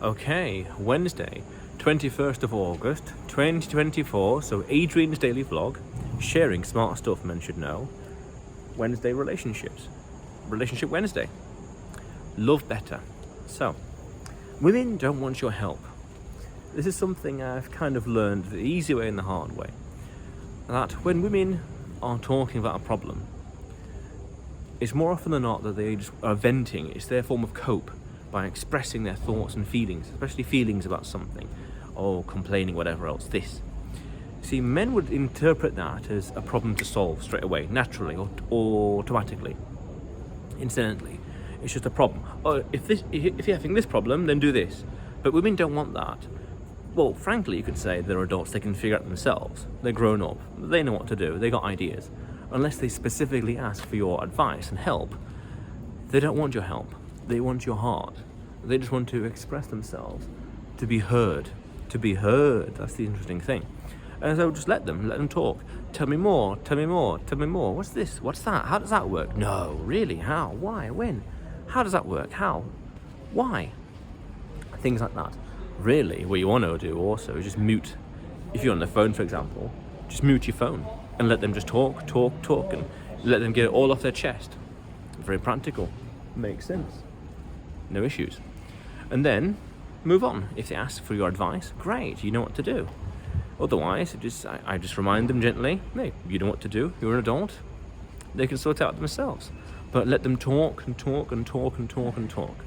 Okay, Wednesday, 21st of August, 2024, so Adrian's daily vlog, sharing smart stuff men should know. Wednesday relationships. Relationship Wednesday. Love better. So, women don't want your help. This is something I've kind of learned the easy way and the hard way. That when women are talking about a problem, it's more often than not that they just are venting. It's their form of cope by expressing their thoughts and feelings, especially feelings about something, or complaining, whatever else. See, men would interpret that as a problem to solve straight away, naturally or automatically, incidentally. It's just a problem. Oh, if you're having this problem, then do this. But women don't want that. Well, frankly, you could say they're adults. They can figure it out themselves. They're grown up. They know what to do. They got ideas. Unless they specifically ask for your advice and help, they don't want your help. They want your heart. They just want to express themselves, to be heard. To be heard. That's the interesting thing. And so just let them talk. Tell me more. What's this? What's that? How does that work? No, really? How? Why? When? How does that work? How? Why? Things like that. Really, what you want to do also is just mute. If you're on the phone, for example, just mute your phone and let them just talk, and let them get it all off their chest. Very practical. Makes sense. No issues. And then move on. If they ask for your advice, great, you know what to do. Otherwise, I just remind them gently, hey, you know what to do, you're an adult, they can sort it out themselves. But let them talk, and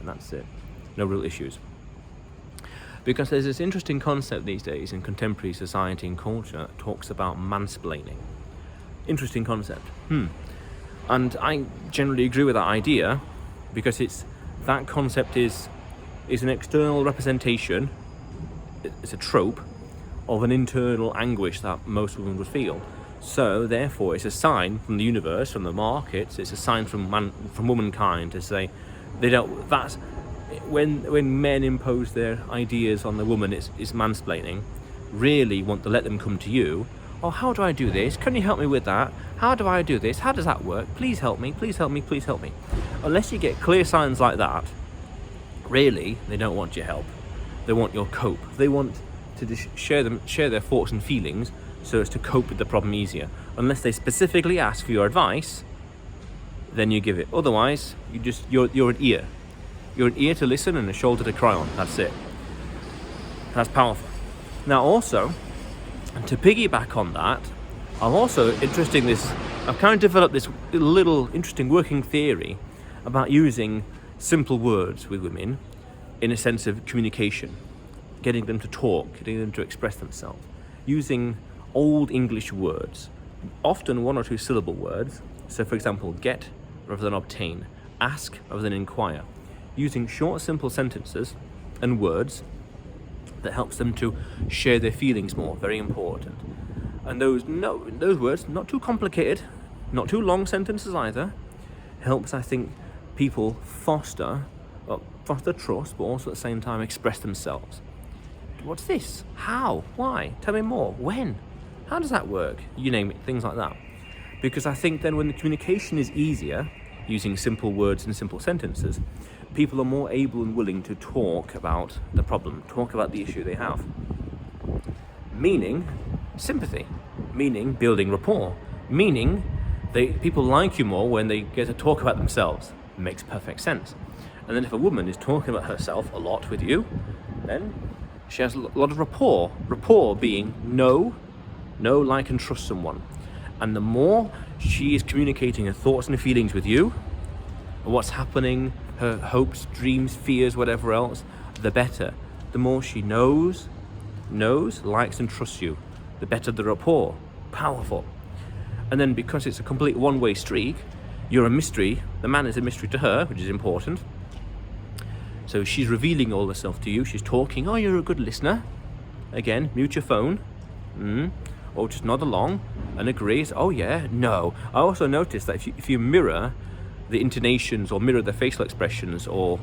that's it. No real issues. Because there's this interesting concept these days in contemporary society and culture that talks about mansplaining. Interesting concept. And I generally agree with that idea, because that concept is an external representation, it's a trope of an internal anguish that most women would feel. So therefore it's a sign from the universe, from the markets, it's a sign from womankind to say they don't. That's when men impose their ideas on the woman, it's mansplaining. Really want to let them come to you. Oh, how do I do this? Can you help me with that? How do I do this? How does that work? Please help me. Unless you get clear signs like that, really, they don't want your help. They want your cope. They want to just share their thoughts and feelings so as to cope with the problem easier. Unless they specifically ask for your advice, then you give it. Otherwise, you're an ear. You're an ear to listen and a shoulder to cry on. That's it. That's powerful. Now also, to piggyback on that, I've kind of developed this little interesting working theory about using simple words with women in a sense of communication, getting them to talk, getting them to express themselves, using old English words, often 1 or 2 syllable words. So for example, get rather than obtain, ask rather than inquire, using short, simple sentences and words that helps them to share their feelings more. Very important. And those words, not too complicated, not too long sentences either, helps, I think, people foster trust, but also at the same time express themselves. What's this? How? Why? Tell me more. When? How does that work? You name it, things like that. Because I think then when the communication is easier, using simple words and simple sentences, people are more able and willing to talk about the problem, talk about the issue they have. Meaning sympathy, meaning building rapport, meaning people like you more when they get to talk about themselves. Makes perfect sense. And then if a woman is talking about herself a lot with you, then she has a lot of rapport. Rapport being know, like and trust someone. And the more she is communicating her thoughts and feelings with you, what's happening, her hopes, dreams, fears, whatever else, the better. The more she knows, likes and trusts you, the better the rapport. Powerful. And then because it's a complete one-way streak, you're a mystery, the man is a mystery to her, which is important. So she's revealing all herself to you, she's talking, oh, you're a good listener. Again, mute your phone, or just nod along and agree, oh yeah, no. I also noticed that if you mirror the intonations or mirror the facial expressions or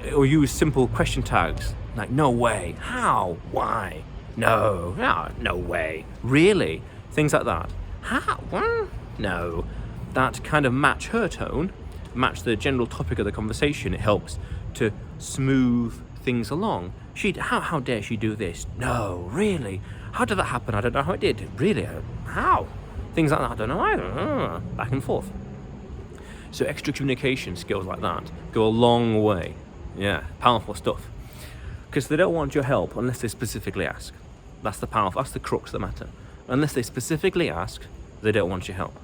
use simple question tags like no way, how, why, no, no way, really, things like that. How, no, that kind of match her tone, match the general topic of the conversation. It helps to smooth things along. How dare she do this? No, really? How did that happen? I don't know how it did. Really? How? Things like that. I don't know either. Back and forth. So extra communication skills like that go a long way. Yeah, powerful stuff. Because they don't want your help unless they specifically ask. That's the crux of the matter. Unless they specifically ask, they don't want your help.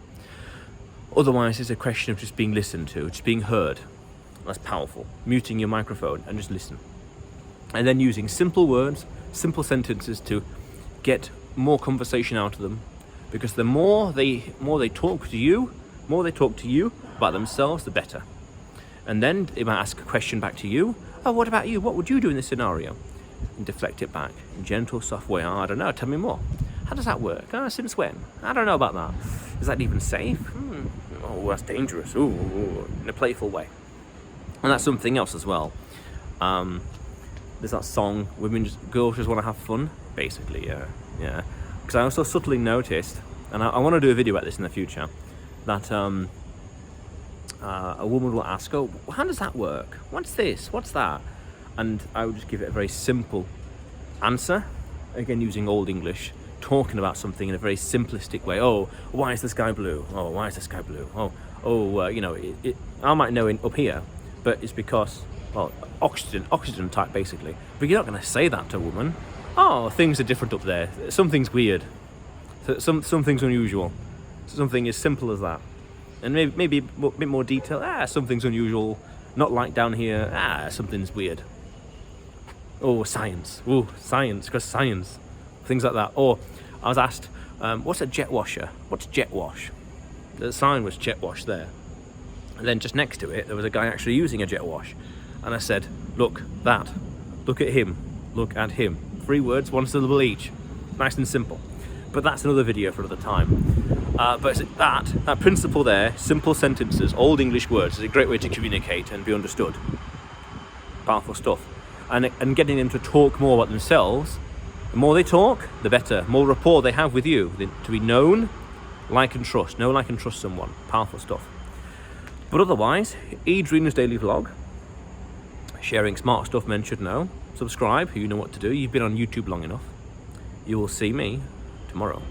Otherwise, it's a question of just being listened to, just being heard. That's powerful. Muting your microphone and just listen. And then using simple words, simple sentences to get more conversation out of them. Because the more they talk to you about themselves, the better. And then they might ask a question back to you. Oh, what about you? What would you do in this scenario? And deflect it back in gentle, soft way. Oh, I don't know. Tell me more. How does that work? Since when? I don't know about that. Is that even safe? Oh, that's dangerous. Ooh, in a playful way. And that's something else as well. There's that song, girls just want to have fun, basically, yeah. Because I also subtly noticed, and I want to do a video about this in the future, that a woman will ask, oh, how does that work? What's this? What's that? And I would just give it a very simple answer, again using Old English, talking about something in a very simplistic way. Oh, why is the sky blue? Oh, why is the sky blue? I might know up here, but it's because, well, oxygen type basically. But you're not going to say that to a woman. Oh, things are different up there. Something's weird. Something's unusual. Something as simple as that. And maybe a bit more detail. Something's unusual. Not like down here. Something's weird. Oh, science. Oh, science, because science. Things like that. Or I was asked, what's a jet washer? What's jet wash? The sign was jet wash there. And then just next to it, there was a guy actually using a jet wash. And I said, look at him. 3 words, 1 syllable each. Nice and simple. But that's another video for another time. But that principle there, simple sentences, Old English words, is a great way to communicate and be understood. Powerful stuff. And getting them to talk more about themselves. The more they talk, the better. More rapport they have with you. To be known, like and trust. Know, like and trust someone. Powerful stuff. But otherwise, Adrian's Daily Vlog. Sharing smart stuff men should know. Subscribe, you know what to do. You've been on YouTube long enough. You will see me tomorrow.